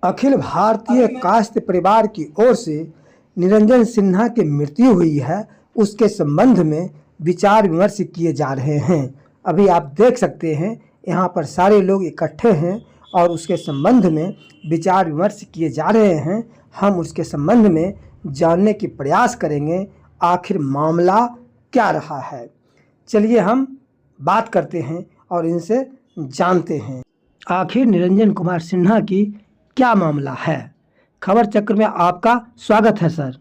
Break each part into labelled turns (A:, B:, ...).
A: अखिल भारतीय कायस्थ परिवार की ओर से निरंजन सिन्हा की मृत्यु हुई है, उसके संबंध में विचार विमर्श किए जा रहे हैं। अभी आप देख सकते हैं यहाँ पर सारे लोग इकट्ठे हैं और उसके संबंध में विचार विमर्श किए जा रहे हैं। हम उसके संबंध में जानने की प्रयास करेंगे आखिर मामला क्या रहा है। चलिए हम बात करते हैं और इनसे जानते हैं आखिर निरंजन कुमार सिन्हा की क्या मामला है। खबर चक्र में आपका स्वागत है सर।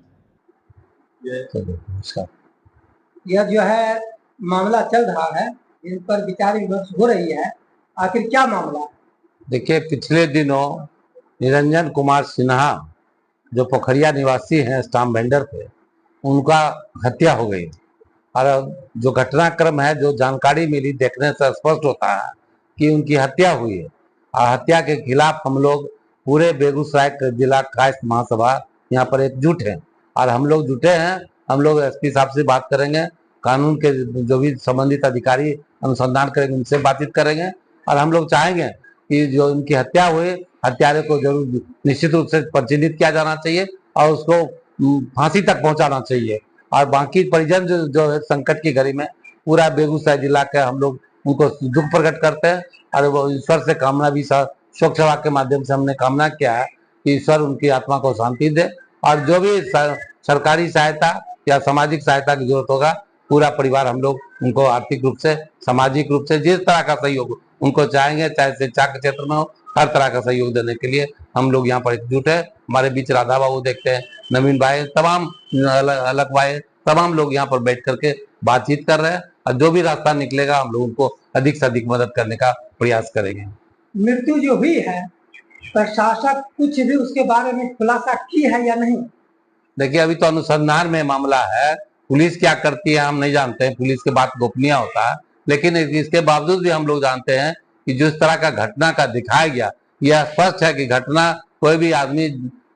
B: यह जो है मामला चल रहा है, इन पर विचार विमर्श हो रही है, आखिर क्या मामला है?
C: देखिए, पिछले दिनों निरंजन कुमार सिन्हा जो पोखरिया निवासी हैं स्टाम्प वेंडर थे, उनका हत्या हो गई। और जो घटनाक्रम है, जो जानकारी मिली, देखने से स्पष्ट होता है कि उनकी हत्या हुई है। और हत्या के खिलाफ हम लोग पूरे बेगूसराय जिला कायस्थ महासभा यहाँ पर एकजुट हैं और हम लोग जुटे हैं। हम लोग एसपी साहब से बात करेंगे, कानून के जो भी संबंधित अधिकारी अनुसंधान करेंगे उनसे बातचीत करेंगे और हम लोग चाहेंगे कि जो उनकी हत्या हुई, हत्यारे को जरूर निश्चित रूप से परिचित किया जाना चाहिए और उसको फांसी तक पहुंचाना चाहिए। और बाकी परिजन जो है संकट की घड़ी में पूरा बेगूसराय जिला के हम लोग उनको दुख प्रकट करते हैं और वो ईश्वर से कामना भी शोक सभा के माध्यम से हमने कामना किया है कि ईश्वर उनकी आत्मा को शांति दे और जो भी सरकारी सहायता या सामाजिक सहायता की जरूरत होगा, पूरा परिवार हम लोग उनको आर्थिक रूप से, सामाजिक रूप से जिस तरह का सहयोग उनको चाहेंगे, चाहे शिक्षा के क्षेत्र में हो, हर तरह का सहयोग देने के लिए हम लोग यहाँ पर एकजुट है। हमारे बीच राधा बाबू देखते हैं, नवीन भाई, तमाम अलग भाई, तमाम लोग यहाँ पर बैठ करके बातचीत कर रहे हैं और जो भी रास्ता निकलेगा हम लोग उनको अधिक से अधिक मदद करने का प्रयास करेंगे।
B: मृत्यु जो हुई है, प्रशासन कुछ भी उसके बारे में खुलासा की है या नहीं?
C: देखिए, अभी तो अनुसंधान में मामला है, पुलिस क्या करती है हम नहीं जानते हैं, पुलिस के बात गोपनीय होता है। लेकिन इसके बावजूद भी हम लोग जानते हैं कि जिस तरह का घटना का दिखाया गया, यह स्पष्ट है कि घटना कोई भी आदमी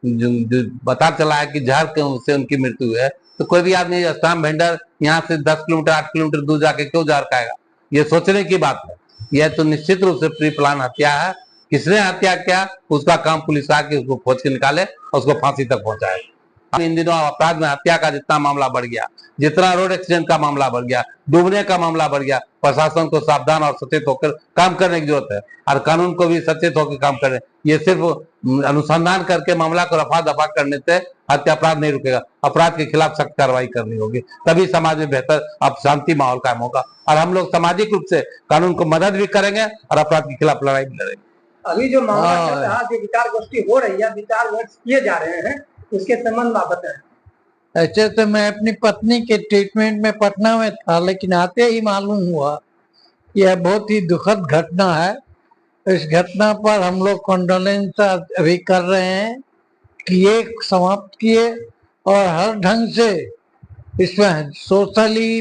C: जो पता चला है कि जहर से उनकी मृत्यु है, तो कोई भी आदमी स्टाम्प वेंडर यहाँ से 10 किलोमीटर 8 किलोमीटर दूर जाके क्यों जहर खाएगा? ये सोचने की बात है। यह तो निश्चित रूप से प्री प्लान हत्या है। किसने हत्या किया उसका काम पुलिस आके उसको खोज के निकाले और उसको फांसी तक पहुंचाए। इन दिनों अपराध में हत्या का जितना मामला बढ़ गया, जितना रोड एक्सीडेंट का मामला बढ़ गया, डूबने का मामला बढ़ गया, प्रशासन को सावधान और सचेत होकर काम करने की जरूरत है और कानून को भी सचेत होकर काम करे। ये सिर्फ अनुसंधान करके मामला को रफा दफा करने से हत्या अपराध नहीं रुकेगा। अपराध के खिलाफ सख्त कार्रवाई करनी होगी, तभी समाज में बेहतर अब शांति माहौल कायम होगा और हम लोग सामाजिक रूप से कानून को मदद भी करेंगे और अपराध के खिलाफ लड़ाई भी लड़ेंगे।
B: अभी जो मामला चल रहा है, जो विचार गोष्ठी हो रही है, विचार विमर्श किए जा रहे हैं, उसके संबंध में बताएं।
D: ऐसे तो मैं अपनी पत्नी के ट्रीटमेंट में पटना में था, लेकिन आते ही मालूम हुआ यह बहुत ही दुखद घटना है। इस घटना पर हम लोग कॉन्डोलेंस अभी कर रहे हैं कि ये समाप्त किए और हर ढंग से इसमें सोशली,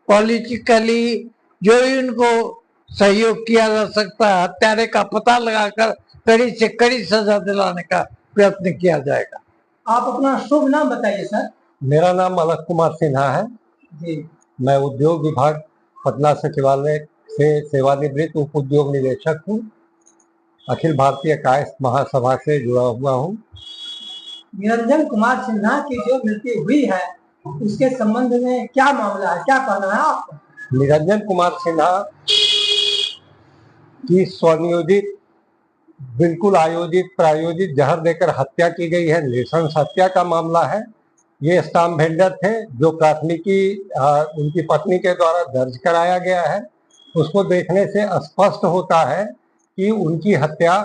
D: पॉलिटिकली जो भी उनको सहयोग किया जा सकता है, हत्यारे का पता लगाकर कड़ी से कड़ी सजा दिलाने का प्रयत्न किया जाएगा।
B: आप अपना शुभ नाम बताइए सर।
E: मेरा नाम अलग कुमार सिन्हा है
B: जी।
E: मैं उद्योग विभाग पटना सचिवालय से सेवानिवृत्त उप उद्योग निदेशक हूँ। अखिल भारतीय कायस्थ महासभा से जुड़ा हुआ हूँ।
B: निरंजन कुमार सिन्हा की जो मृत्यु हुई है, उसके संबंध में क्या मामला है, क्या कहना है आपका?
E: निरंजन कुमार सिन्हा की स्वनियोजित, बिल्कुल आयोजित प्रायोजित जहर देकर हत्या की गई है। नृशंस हत्या का मामला है। ये स्टाम्प वेंडर थे जो प्राथमिकी उनकी पत्नी के द्वारा दर्ज कराया गया है। उसको देखने से स्पष्ट होता है कि उनकी हत्या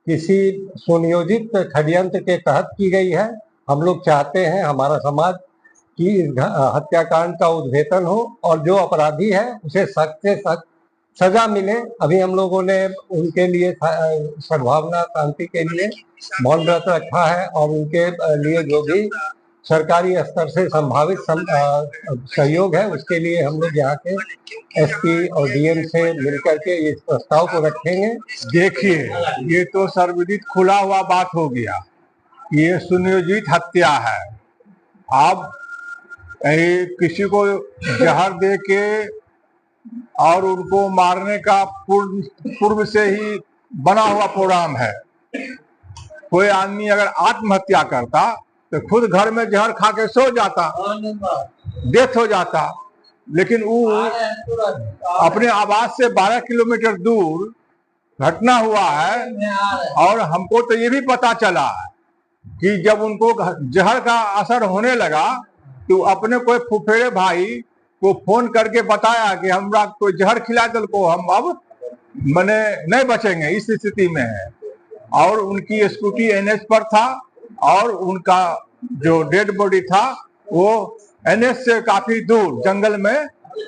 E: किसी सुनियोजित षड्यंत्र के तहत की गई है। हम लोग चाहते हैं, हमारा समाज, कि इस हत्याकांड का उद्भेदन हो और जो अपराधी है उसे सख्त से सख्त सजा मिले। अभी हम लोगों ने उनके लिए सद्भावना शांति के लिए मौन व्रत रखा है और उनके लिए जो भी सरकारी स्तर से संभावित सहयोग है उसके लिए हम लोग यहाँ के एसपी और डीएम से मिलकर के इस प्रस्ताव को रखेंगे।
F: देखिए, ये तो सर्वविदित खुला हुआ बात हो गया, ये सुनियोजित हत्या है। अब किसी को जहर दे के और उनको मारने का पूर्व से ही बना हुआ प्रोग्राम है। कोई आदमी अगर आत्महत्या करता तो खुद घर में जहर खा के सो जाता, डेथ हो जाता। लेकिन वो अपने आवास से 12 किलोमीटर दूर घटना हुआ है, और हमको तो ये भी पता चला कि जब उनको जहर का असर होने लगा तो अपने कोई फुफेरे भाई को फोन करके बताया कि हमरा कोई जहर खिला दल को, हम अब मने नहीं बचेंगे, इस स्थिति में है। और उनकी स्कूटी एनएच पर था और उनका जो डेड बॉडी था वो एनएच से काफी दूर जंगल में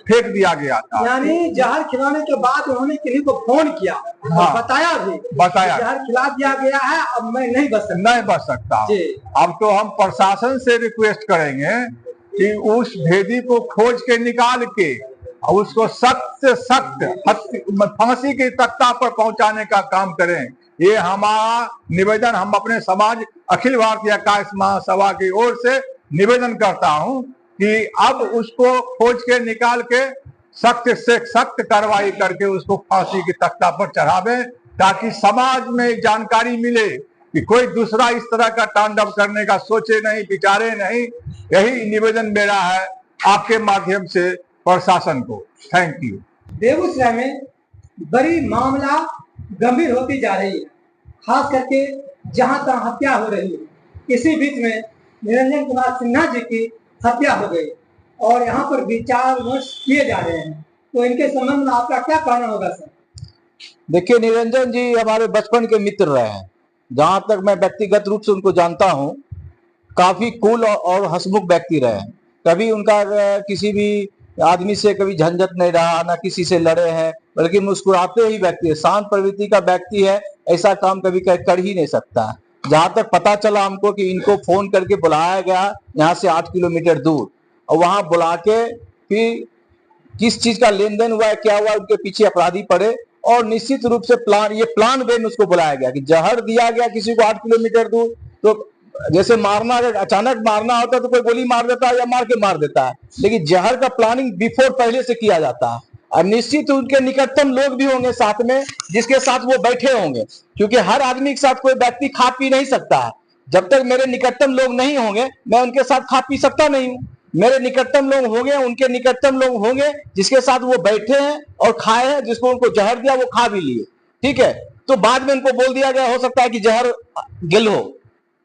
F: फेंक दिया गया था।
B: यानी जहर खिलाने के बाद उन्होंने किसी को फोन किया,
F: हाँ,
B: बताया भी,
F: बताया
B: जहर खिला दिया गया है, अब मैं नहीं बच सकता।
F: अब तो हम प्रशासन से रिक्वेस्ट करेंगे कि उस भेदी को खोज के निकाल के और उसको सख्त से सख्त फांसी के तख्ता पर पहुंचाने का काम करें। ये हमारा निवेदन हम अपने समाज अखिल भारतीय कायस्थ महासभा की ओर से निवेदन करता हूं कि अब उसको खोज के निकाल के सख्त से सख्त कार्रवाई करके उसको फांसी के तख्ता पर चढ़ावे, ताकि समाज में जानकारी मिले कि कोई दूसरा इस तरह का तांडव करने का सोचे नहीं, विचारे नहीं। यही निवेदन मेरा है आपके माध्यम से प्रशासन को। Thank you.
B: बेगूसराय में बड़ी मामला गंभीर होती जा रही है, खास करके जहां तहां हत्या हो रही है। इसी बीच में निरंजन कुमार सिन्हा जी की हत्या हो गई और यहाँ पर विचार विमर्श किए जा रहे हैं, तो इनके संबंध में आपका क्या कहना होगा सर?
G: देखिए, निरंजन जी हमारे बचपन के मित्र रहे हैं। जहां तक मैं व्यक्तिगत रूप से उनको जानता हूं, काफी कूल और हंसमुख व्यक्ति रहे हैं। कभी उनका किसी भी आदमी से कभी झंझट नहीं रहा, ना किसी से लड़े हैं, बल्कि मुस्कुराते ही व्यक्ति है, शांत प्रवृत्ति का व्यक्ति है। ऐसा काम कभी कर ही नहीं सकता। जहां तक पता चला हमको कि इनको फोन करके बुलाया गया यहाँ से 8 किलोमीटर दूर, और वहां बुला के फिर किस चीज का लेन देन हुआ है, क्या हुआ, उनके पीछे अपराधी पड़े। और निश्चित रूप से प्लान वे में उसको बुलाया गया कि जहर दिया गया किसी को 8 किलोमीटर दूर। तो जैसे मारना, अगर अचानक मारना होता तो कोई गोली मार देता है या मार के मार देता है, लेकिन जहर का प्लानिंग बिफोर पहले से किया जाता है। और निश्चित उनके निकटतम लोग भी होंगे साथ में, जिसके साथ वो बैठे होंगे, क्योंकि हर आदमी के साथ कोई व्यक्ति खा पी नहीं सकता है। जब तक मेरे निकटतम लोग नहीं होंगे मैं उनके साथ खा पी सकता नहीं हूँ। मेरे निकटतम लोग होंगे, उनके निकटतम लोग होंगे जिसके साथ वो बैठे हैं और खाए हैं, जिसको उनको जहर दिया वो खा भी लिए, ठीक है। तो बाद में उनको बोल दिया गया, हो सकता है कि जहर गिल हो।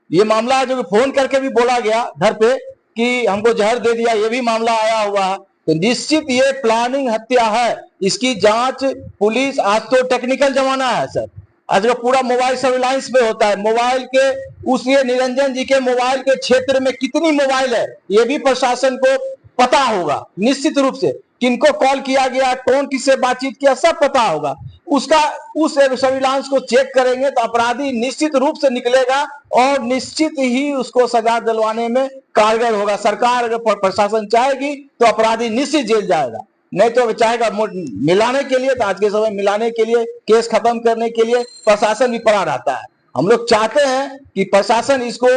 G: ये मामला है जो फोन करके भी बोला गया घर पे कि हमको जहर दे दिया, ये भी मामला आया हुआ है। तो निश्चित ये प्लानिंग हत्या है। इसकी जांच पुलिस, आज तो टेक्निकल जमाना है सर, आज का पूरा मोबाइल सर्विलांस में होता है। मोबाइल के उसके निरंजन जी के मोबाइल के क्षेत्र में कितनी मोबाइल है ये भी प्रशासन को पता होगा। निश्चित रूप से किनको कॉल किया गया, कौन किससे बातचीत किया, सब पता होगा। उसका उस सर्विलांस को चेक करेंगे तो अपराधी निश्चित रूप से निकलेगा और निश्चित ही उसको सजा दिलवाने में कारगर होगा। सरकार अगर प्रशासन चाहेगी तो अपराधी निश्चित जेल जाएगा, नहीं तो चाहेगा मिलाने के लिए। तो आज के समय मिलाने के लिए, केस खत्म करने के लिए प्रशासन भी पड़ा रहता है। हम लोग चाहते हैं कि प्रशासन इसको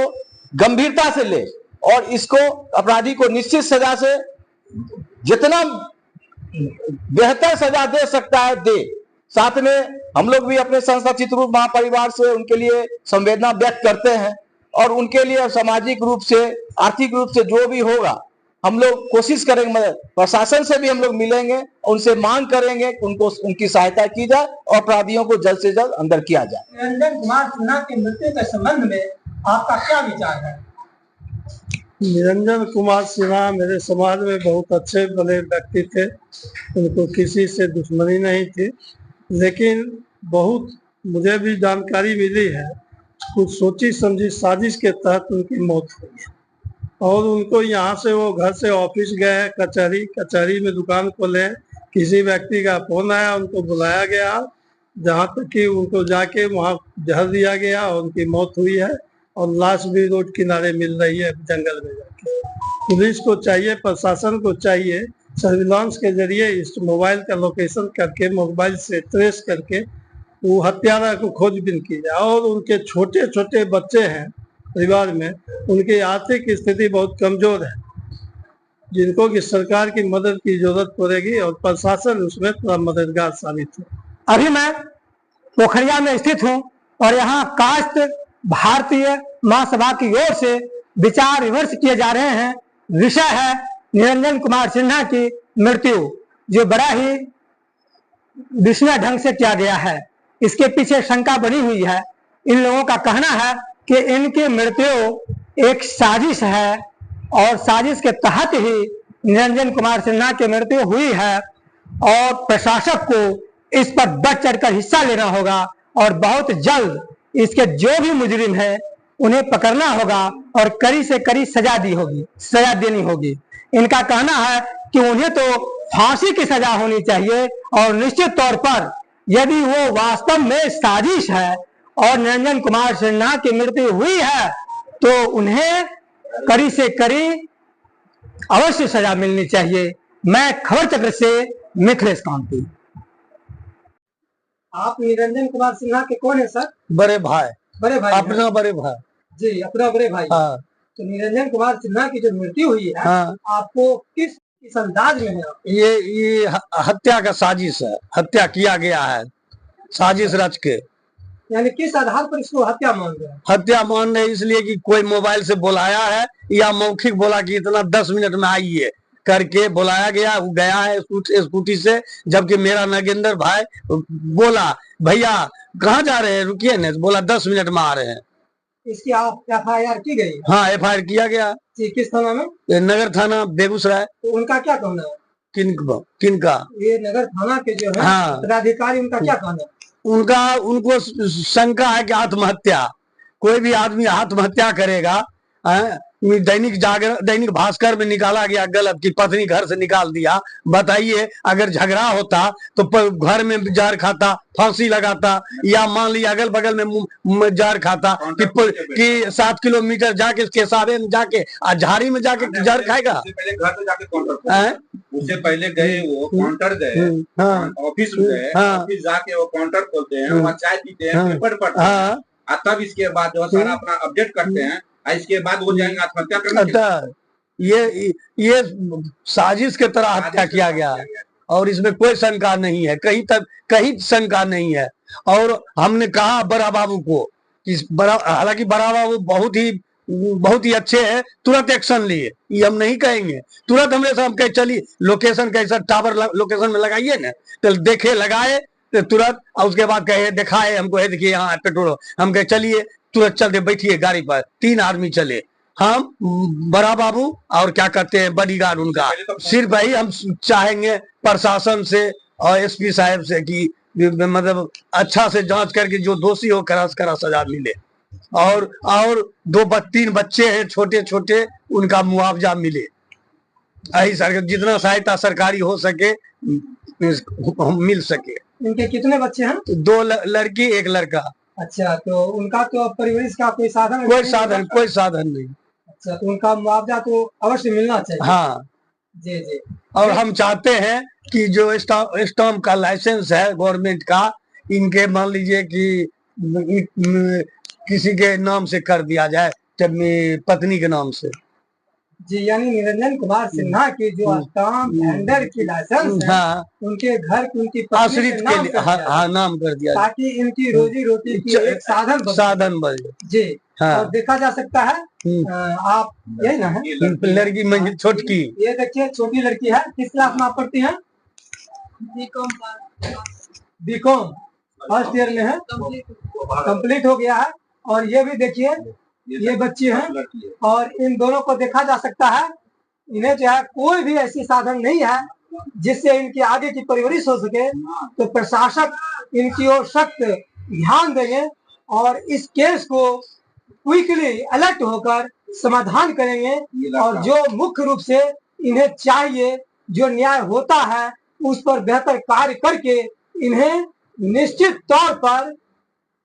G: गंभीरता से ले और इसको अपराधी को निश्चित सजा से जितना बेहतर सजा दे सकता है दे। साथ में हम लोग भी अपने संस्था चित्रकूट महापरिवार से उनके लिए संवेदना व्यक्त करते हैं और उनके लिए सामाजिक रूप से, आर्थिक रूप से जो भी होगा हम लोग कोशिश करेंगे। मदद प्रशासन से भी हम लोग मिलेंगे, उनसे मांग करेंगे कि उनको उनकी सहायता की जाए और अपराधियों को जल्द से जल्द अंदर किया जाए।
B: निरंजन कुमार सिन्हा की मृत्यु के संबंध में आपका क्या विचार है?
H: निरंजन कुमार सिन्हा मेरे समाज में बहुत अच्छे भले व्यक्ति थे, उनको किसी से दुश्मनी नहीं थी, लेकिन बहुत मुझे भी जानकारी मिली है कुछ सोची समझी साजिश के तहत उनकी मौत हुई और उनको यहाँ से वो घर से ऑफिस गए, कचहरी में दुकान खोले, किसी व्यक्ति का फोन आया, उनको बुलाया गया, जहाँ तक कि उनको जाके वहाँ जहर दिया गया और उनकी मौत हुई है और लाश भी रोड किनारे मिल रही है जंगल में जाके। पुलिस को चाहिए, प्रशासन को चाहिए, सर्विलांस के जरिए इस मोबाइल का लोकेशन करके, मोबाइल से ट्रेस करके वो हत्यारा को खोजबीन की जाए। और उनके छोटे छोटे बच्चे हैं परिवार में, उनकी आर्थिक स्थिति बहुत कमजोर है, जिनको कि सरकार की मदद की जरूरत पड़ेगी और प्रशासन उसमें थोड़ा मददगार साबित हो।
B: अभी मैं पोखरिया में स्थित हूँ और यहाँ कास्ट भारतीय महासभा की ओर से विचार विमर्श किए जा रहे हैं। विषय है निरंजन कुमार सिन्हा की मृत्यु, जो बड़ा ही विस्मय ढंग से किया गया है। इसके पीछे शंका बनी हुई है। इन लोगों का कहना है कि इनकी मृत्यु एक साजिश है और साजिश के तहत ही निरंजन कुमार सिन्हा की मृत्यु हुई है और प्रशासक को इस पर बढ़ चढ़कर हिस्सा लेना होगा और बहुत जल्द इसके जो भी मुजरिम है उन्हें पकड़ना होगा और कड़ी से कड़ी सजा देनी होगी। इनका कहना है कि उन्हें तो फांसी की सजा होनी चाहिए और निश्चित तौर पर यदि वो वास्तव में साजिश है और निरंजन कुमार सिन्हा की मृत्यु हुई है तो उन्हें कड़ी से कड़ी अवश्य सजा मिलनी चाहिए। मैं खबर चक्र से मिथिलेश कांति। आप निरंजन कुमार सिन्हा के कौन है सर?
H: बड़े भाई।
B: बड़े भाई?
H: अपना बड़े भाई।
B: जी, अपना बड़े भाई।
H: हाँ।
B: तो निरंजन कुमार सिन्हा की जो मृत्यु हुई है,
H: हाँ।
B: आपको किस अंदाज में है?
H: ये हत्या का साजिश है, हत्या किया गया है साजिश रच के।
B: यानी किस आधार पर इसको हत्या मान रहे हैं?
H: हत्या मान रहे इसलिए कि कोई मोबाइल से बुलाया है या मौखिक बोला कि इतना 10 मिनट में आइए करके बुलाया गया, वो गया है स्कूटी से, जबकि मेरा नगेंद्र भाई बोला भैया कहाँ जा रहे हैं, रुकिए न, बोला 10 मिनट में आ रहे हैं।
B: इसकी FIR की गई?
H: हाँ, FIR किया गया।
B: किस थाना में?
H: नगर थाना बेगूसराय।
B: तो उनका क्या कहना है?
H: किनका?
B: ये नगर थाना के जो है
H: हाँ।
B: पदाधिकारी, उनका क्या कहना है?
H: उनको शंका है कि आत्महत्या, कोई भी आदमी आत्महत्या करेगा। दैनिक भास्कर में निकाला गया गलत कि पत्नी घर से निकाल दिया। बताइए, अगर झगड़ा होता तो घर में जहर खाता, फांसी लगाता, या मान लिया अगल बगल में जहर खाता कि 7 किलोमीटर जाके केसारे में जाके झाड़ी में जाके जहर खाएगा।
I: पहले घर पे जाके काउंटर, उससे पहले गए वो काउंटर गए, ऑफिस में गए, ऑफिस जाके वो काउंटर खोलते हैं, वहाँ चाय पीते हैं, पेपर पढ़ते हैं, तब इसके बाद जो सारा अपना अपडेट करते हैं, इसके बाद वो जाएंगे आत्महत्या करने।
H: ये साजिश के तरह हत्या किया गया है और इसमें कोई शंका नहीं है, कहीं शंका नहीं है। और हमने कहा बड़ा बाबू को कि हालांकि बड़ा बाबू बहुत ही अच्छे हैं, तुरंत एक्शन लिए, ये हम नहीं कहेंगे। तुरंत हमने हम कहे चलिए लोकेशन कैसा टावर लोकेशन में लगाइए ना, तो देखे लगाए तो तुरंत, और उसके बाद कहे दिखाए हमको, है देखिए यहाँ पेट्रोल, हम कहे चलिए तुरंत चलते, बैठिए गाड़ी पर, 3 आदमी चले, हम बड़ा बाबू और क्या कहते हैं बॉडीगार्ड उनका। सिर्फ भाई हम चाहेंगे प्रशासन से और SP साहब से कि मतलब अच्छा से जांच करके जो दोषी हो कड़ा सजा मिले और 2-3 बच्चे हैं छोटे छोटे, उनका मुआवजा मिले। ऐसी जितना सहायता सरकारी हो सके मिल सके।
B: इनके कितने बच्चे हैं?
H: 2 लड़की 1 लड़का।
B: अच्छा, तो उनका तो परिवरिश का कोई साधन
H: नहीं।
B: अच्छा, तो उनका मुआवजा तो अवश्य मिलना चाहिए।
H: हाँ
B: जी।
H: और हम चाहते हैं कि जो स्टाम्प का लाइसेंस है गवर्नमेंट का, इनके मान लीजिए कि किसी के नाम से कर दिया जाए, पत्नी के नाम से।
B: जी, यानी निरंजन कुमार सिन्हा की जो स्टाम्प वेंडर की लाइसेंस है, उनके घर की उनकी
H: आश्रित के लिए नाम कर दिया,
B: ताकि इनकी रोजी रोटी की एक साधन बने। जी। और देखा जा सकता है, आप यही ना है
H: लड़की छोटकी,
B: ये देखिए छोटी लड़की है। किस क्लास में आप पढ़ती हैं? बीकॉम फर्स्ट ईयर में है, कंप्लीट हो गया है। और ये भी देखिए, ये बच्ची हैं और इन दोनों को देखा जा सकता है, इन्हें जो है कोई भी ऐसी साधन नहीं है जिससे इनकी आगे की परवरिश हो सके। तो प्रशासक इनकी ओर सख्त ध्यान देंगे और इस केस को क्विकली अलर्ट होकर समाधान करेंगे। और जो मुख्य रूप से इन्हें चाहिए, जो न्याय होता है उस पर बेहतर कार्य करके इन्हें निश्चित तौर पर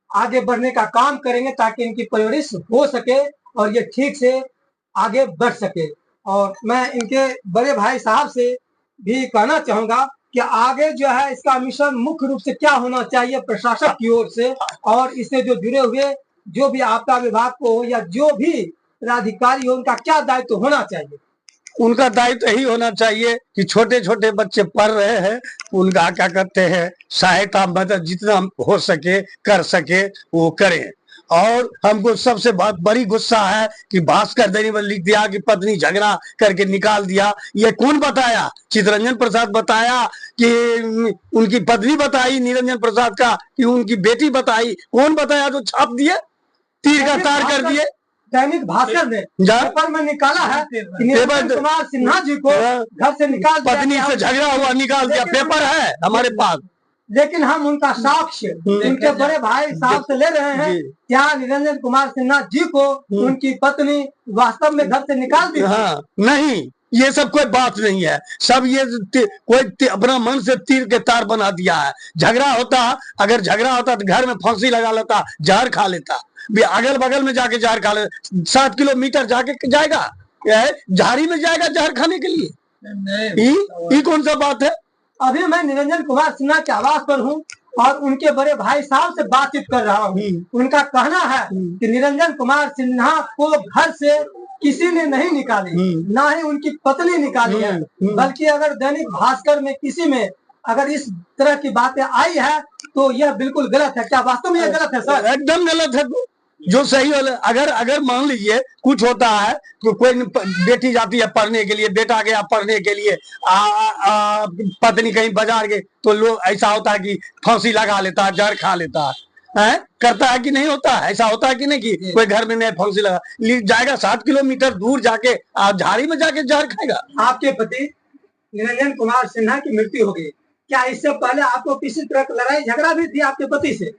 B: आगे बढ़ने का काम करेंगे, ताकि इनकी परवरिश हो सके और ये ठीक से आगे बढ़ सके। और मैं इनके बड़े भाई साहब से भी कहना चाहूंगा कि आगे जो है इसका मिशन मुख्य रूप से क्या होना चाहिए प्रशासक की ओर से, और इससे जो जुड़े हुए जो भी आपदा विभाग को हो या जो भी पदाधिकारी हो, उनका क्या दायित्व होना चाहिए?
H: उनका दायित्व यही होना चाहिए कि छोटे छोटे बच्चे पढ़ रहे हैं, उनका क्या कहते हैं सहायता मदद जितना हो सके कर सके वो करें।
J: और हमको सबसे बड़ी गुस्सा है कि भास्कर दैनिक में लिख दिया कि पत्नी झगड़ा करके निकाल दिया। ये कौन बताया? चितरंजन प्रसाद बताया कि उनकी पत्नी बताई निरंजन प्रसाद का कि उनकी बेटी बताई? कौन बताया? जो छाप दिए, तीर का तार कर दिए।
B: दैनिक भास्कर ने पेपर में निकाला है कि निरंजन कुमार सिन्हा जी को घर से निकाल दिया,
J: पत्नी से झगड़ा हुआ निकाल दिया। पेपर है हमारे पास,
B: लेकिन हम उनका साक्ष्य उनके बड़े भाई साहब से ले रहे हैं। क्या निरंजन कुमार सिन्हा जी को उनकी पत्नी वास्तव में घर से निकाल दी?
J: हाँ, नहीं, ये सब कोई बात नहीं है। सब ये कोई अपना मन से तीर के तार बना दिया है। झगड़ा होता, अगर झगड़ा होता तो घर में फांसी लगा लेता, जहर खा लेता। अगल बगल में जाके जहर खा ले, 7 किलोमीटर जाके जाएगा, झाड़ी में जाएगा जहर खाने के लिए? ये कौन सा बात है?
B: अभी मैं निरंजन कुमार सिन्हा के आवास पर हूँ और उनके बड़े भाई साहब से बातचीत कर रहा हूँ। उनका कहना है कि निरंजन कुमार सिन्हा को घर से किसी ने नहीं निकाली, ना ही उनकी पत्नी निकाली है, बल्कि अगर दैनिक भास्कर में किसी में अगर इस तरह की बातें आई है तो यह बिल्कुल गलत है। क्या वास्तव में यह गलत है सर?
J: एकदम गलत है। जो सही वाला, अगर मान लीजिए कुछ होता है तो कोई बेटी जाती है पढ़ने के लिए, बेटा गया पढ़ने के लिए, पत्नी कहीं बाजार गए, तो लोग ऐसा होता है कि फांसी लगा लेता है, जहर खा लेता है, करता है कि नहीं होता है? ऐसा होता है कि नहीं कि कोई घर में नहीं फांसी लगा जाएगा, 7 किलोमीटर दूर जाके झाड़ी में जाके जहर खाएगा?
B: आपके पति निरंजन कुमार सिन्हा की मृत्यु हो गई, क्या इससे पहले आपको किसी तरह का लड़ाई झगड़ा भी थी आपके पति से?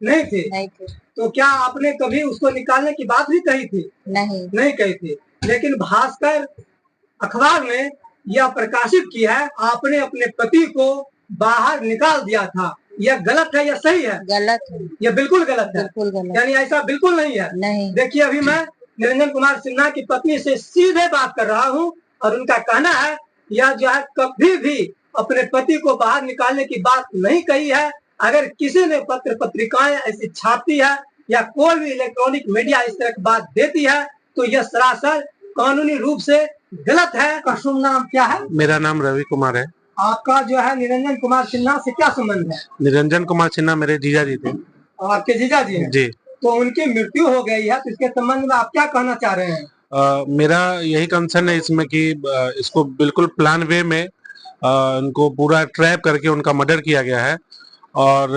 B: नहीं थी। तो क्या आपने कभी उसको निकालने की बात भी कही थी? नहीं कही थी। लेकिन भास्कर अखबार में यह प्रकाशित किया है आपने अपने पति को बाहर निकाल दिया था। यह गलत है या सही है?
K: गलत है।
B: यह बिल्कुल गलत है।
K: बिल्कुल गलत।
B: यानी ऐसा बिल्कुल नहीं है?
K: नहीं।
B: देखिए, अभी मैं निरंजन कुमार सिन्हा की पत्नी से सीधे बात कर रहा हूँ और उनका कहना है यह जो है कभी भी अपने पति को बाहर निकालने की बात नहीं कही है। अगर किसी ने पत्र पत्रिकाएं ऐसी छापती है या कोई भी इलेक्ट्रॉनिक मीडिया इस तरह की बात देती है तो यह सरासर कानूनी रूप से गलत है। आपका शुभ नाम क्या है?
L: मेरा नाम रवि कुमार है।
B: आपका जो है निरंजन कुमार सिन्हा से क्या संबंध है?
L: निरंजन कुमार सिन्हा मेरे जीजा जी थे।
B: आपके जीजा जी हैं? जी। तो उनकी मृत्यु हो गई है, तो इसके संबंध में आप क्या कहना चाह रहे हैं?
L: मेरा यही कंसर्न है इसमें कि इसको बिल्कुल प्लान वे में उनको पूरा ट्रैप करके उनका मर्डर किया गया है। और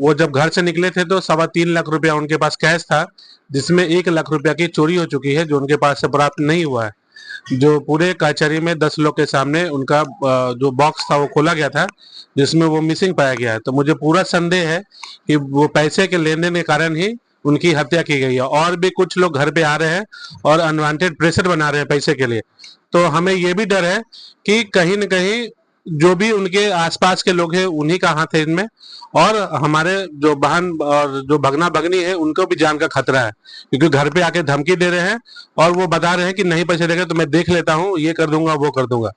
L: वो जब घर से निकले थे तो 3.25 लाख रुपया उनके पास कैश था, जिसमें 1 लाख रुपया की चोरी हो चुकी है, जो उनके पास से प्राप्त नहीं हुआ है। जो पूरे कचहरी में 10 लोग के सामने उनका जो बॉक्स था वो खोला गया था, जिसमें वो मिसिंग पाया गया है। तो मुझे पूरा संदेह है कि वो पैसे के लेन देन के कारण ही उनकी हत्या की गई है। और भी कुछ लोग घर पे आ रहे हैं और अनवांटेड प्रेशर बना रहे हैं पैसे के लिए। तो हमें ये भी डर है कि कहीं न कहीं जो भी उनके आसपास के लोग हैं उन्हीं का हाथ है इनमें, और हमारे जो बहन और जो भगना भगनी है उनको भी जान का खतरा है, क्योंकि घर पे आके धमकी दे रहे हैं और वो बता रहे हैं कि नहीं पैसे देगा तो मैं देख लेता हूँ, ये कर दूंगा वो कर दूंगा।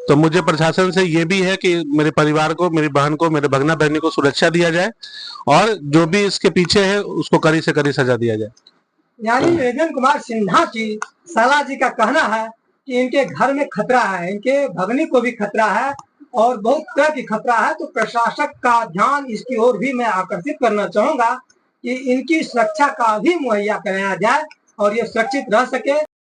L: तो मुझे प्रशासन से ये भी है कि मेरे परिवार को, मेरी बहन को, मेरे भगना बहनी को सुरक्षा दिया जाए और जो भी इसके पीछे है उसको कड़ी से कड़ी सजा दिया जाए।
B: यानी निरंजन कुमार सिन्हा की साला जी का कहना है कि इनके घर में खतरा है, इनके भगनी को भी खतरा है और बहुत तरह की खतरा है। तो प्रशासक का ध्यान इसकी ओर भी मैं आकर्षित करना चाहूंगा कि इनकी सुरक्षा का भी मुहैया कराया जाए और ये सुरक्षित रह सके।